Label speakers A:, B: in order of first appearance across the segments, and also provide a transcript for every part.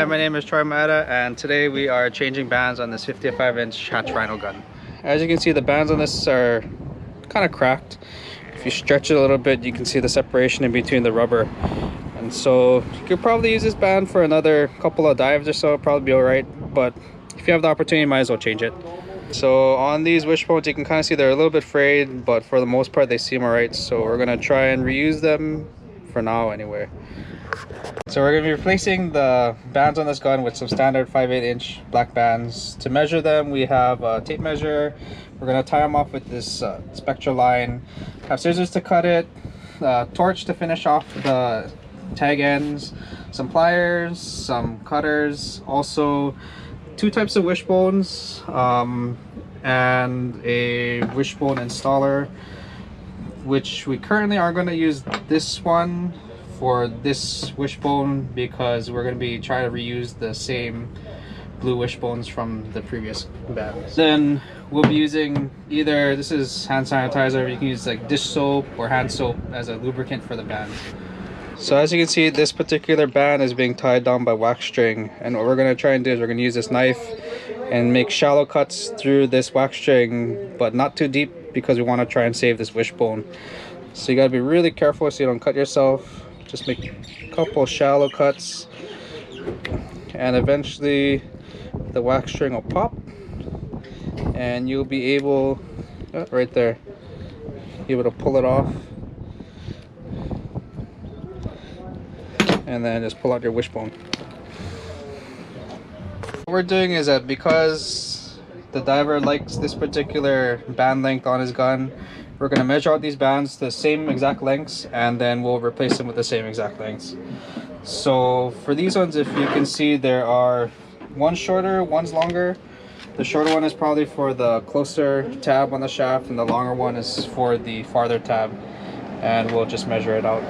A: Hi, my name is Maeda, and today we are changing bands on this 55-inch Hatch Rhino gun. As you can see, the bands on this are kind of cracked. If you stretch it a little bit, you can see the separation in between the rubber. And so you could probably use this band for another couple of dives or so, it'll probably be alright. But if you have the opportunity, you might as well change it. So on these Wishbones, you can kind of see they're a little bit frayed, but for the most part they seem alright. So we're going to try and reuse them for now anyway. So we're going to be replacing the bands on this gun with some standard 5/8-inch black bands. To measure them, we have a tape measure. We're going to tie them off with this Spectra line. Have scissors to cut it, torch to finish off the tag ends, some pliers, some cutters, also two types of wishbones, and a wishbone installer, which we currently are going to use this one for this wishbone because we're going to be trying to reuse the same blue wishbones from the previous bands. Then we'll be using either, this is hand sanitizer, you can use like dish soap or hand soap as a lubricant for the bands. So as you can see, this particular band is being tied down by wax string, and what we're going to try and do is we're going to use this knife and make shallow cuts through this wax string, but not too deep because we want to try and save this wishbone. So you got to be really careful so you don't cut yourself. Just make a couple shallow cuts, and eventually the wax string will pop and you'll be able, right there, able to pull it off and then just pull out your wishbone. What we're doing is that because the diver likes this particular band length on his gun, we're going to measure out these bands the same exact lengths, and then we'll replace them with the same exact lengths. So for these ones, if you can see, there are one's shorter, one's longer. The shorter one is probably for the closer tab on the shaft, and the longer one is for the farther tab, and we'll just measure it out.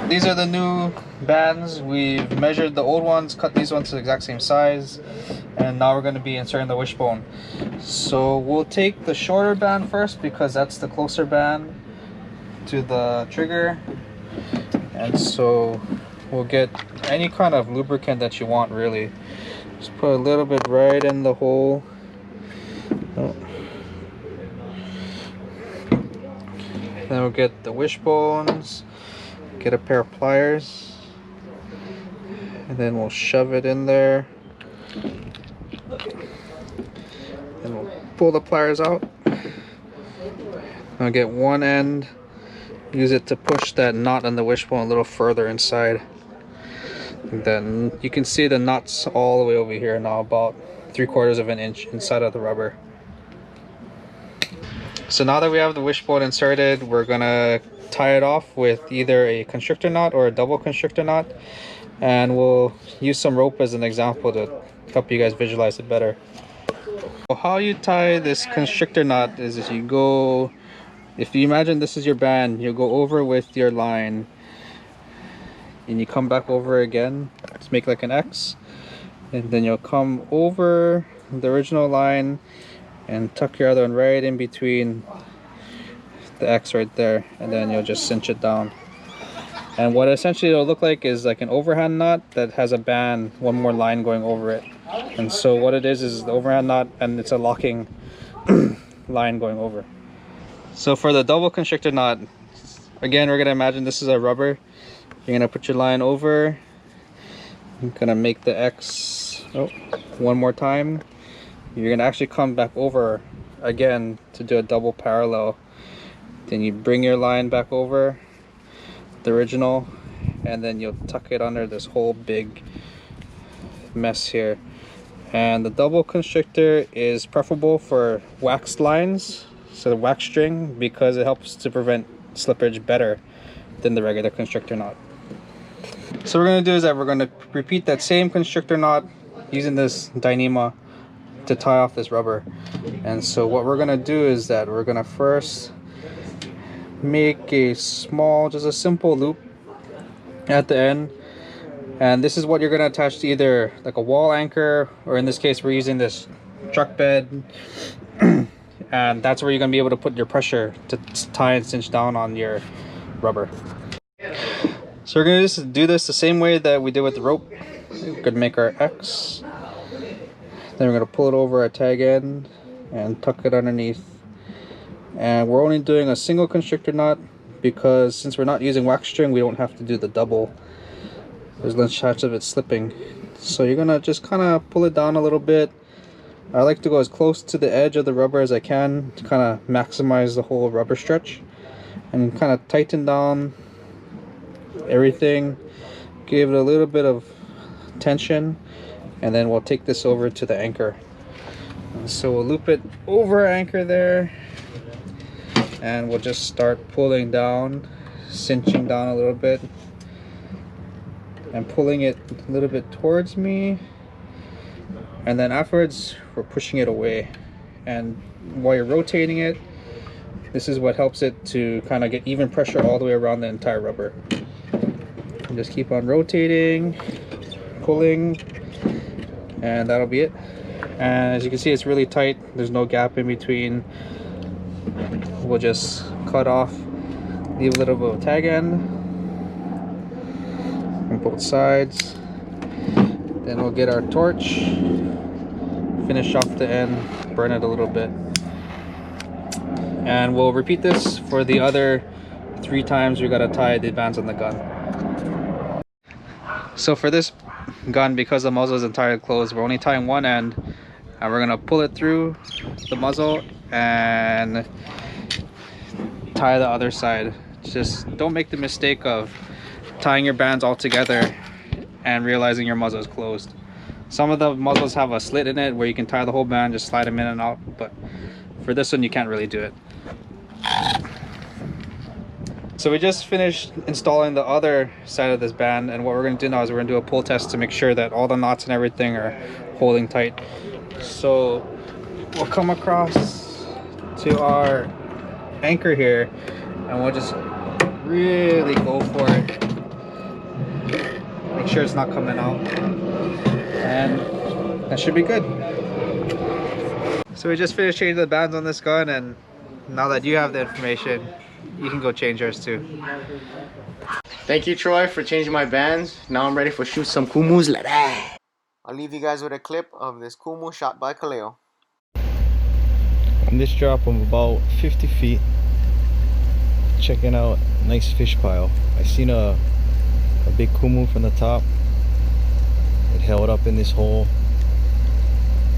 A: These are the new bands. We've measured the old ones, cut these ones to the exact same size, and now we're going to be inserting the wishbone. So we'll take the shorter band first because that's the closer band to the trigger, and so we'll get any kind of lubricant that you want, really. Just put a little bit right in the hole. Then we'll get the wishbones, get a pair of pliers, and then we'll shove it in there. And we'll pull the pliers out. I'll get one end, use it to push that knot on the wishbone a little further inside. And then you can see the knot's all the way over here now, about 3/4 of an inch inside of the rubber. So now that we have the wishbone inserted, we're gonna tie it off with either a constrictor knot or a double constrictor knot, and we'll use some rope as an example to help you guys visualize it better. How you tie this constrictor knot is you go, if you imagine this is your band, you go over with your line and you come back over again, just make like an X, and then you'll come over the original line and tuck your other one right in between the X right there, and then you'll just cinch it down. And what essentially it'll look like is like an overhand knot that has a band, one more line going over it. And so what it is the overhand knot, and it's a locking line going over. So for the double constrictor knot, again, we're going to imagine this is a rubber. You're going to put your line over. I'm going to make the X one more time. You're going to actually come back over again to do a double parallel. Then you bring your line back over the original, and then you'll tuck it under this whole big mess here. And the double constrictor is preferable for waxed lines, so the wax string, because it helps to prevent slippage better than the regular constrictor knot. So what we're going to do is that we're going to repeat that same constrictor knot using this Dyneema to tie off this rubber. And so what we're going to do is that we're going to first make a small, just a simple loop at the end, and this is what you're going to attach to either like a wall anchor, or in this case we're using this truck bed, and that's where you're going to be able to put your pressure to tie and cinch down on your rubber. So we're going to just do this the same way that we did with the rope. We're gonna make our X. Then we're gonna pull it over our tag end and tuck it underneath. And we're only doing a single constrictor knot because since we're not using wax string, we don't have to do the double. There's less chance of it slipping. So you're gonna just kind of pull it down a little bit. I like to go as close to the edge of the rubber as I can to kind of maximize the whole rubber stretch, and kind of tighten down everything, give it a little bit of tension, and then we'll take this over to the anchor. So we'll loop it over our anchor there, and we'll just start pulling down, cinching down a little bit and pulling it a little bit towards me, and then afterwards we're pushing it away. And while you're rotating it, this is what helps it to kind of get even pressure all the way around the entire rubber. And just keep on rotating, pulling, and that'll be it. And as you can see, it's really tight, there's no gap in between. We'll just cut off, leave a little bit of tag end on both sides. Then we'll get our torch, finish off the end, burn it a little bit. And we'll repeat this for the other 3 times we gotta tie the bands on the gun. So for this gun, because the muzzle is entirely closed, we're only tying one end, and we're gonna pull it through the muzzle and tie the other side. Just don't make the mistake of tying your bands all together and realizing your muzzle is closed. Some of the muzzles have a slit in it where you can tie the whole band, just slide them in and out, but for this one you can't really do it. So we just finished installing the other side of this band, and what we're going to do now is we're going to do a pull test to make sure that all the knots and everything are holding tight. So we'll come across to our anchor here, and we'll just really go for it. Make sure it's not coming out, and that should be good. So we just finished changing the bands on this gun, and now that you have the information, you can go change yours too.
B: Thank you, Troy, for changing my bands. Now I'm ready for shoot some Kumus like that. I'll leave you guys with a clip of this Kumu shot by Kaleo.
C: On this drop of about 50 feet, checking out a nice fish pile. I seen a big Kumu from the top. It held up in this hole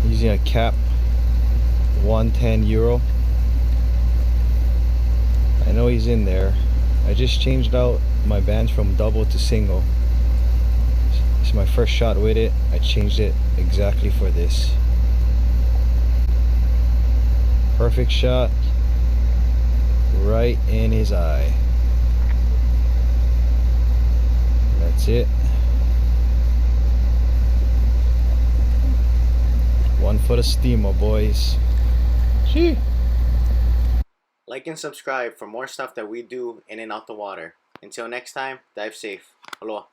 C: using a cap 110 euro. I know he's in there. I just changed out my bands from double to single. It's my first shot with it. I changed it exactly for this. Perfect shot right in his eye. That's it. One for the steamer, boys. Gee.
B: Like and subscribe for more stuff that we do in and out the water. Until next time, dive safe. Aloha.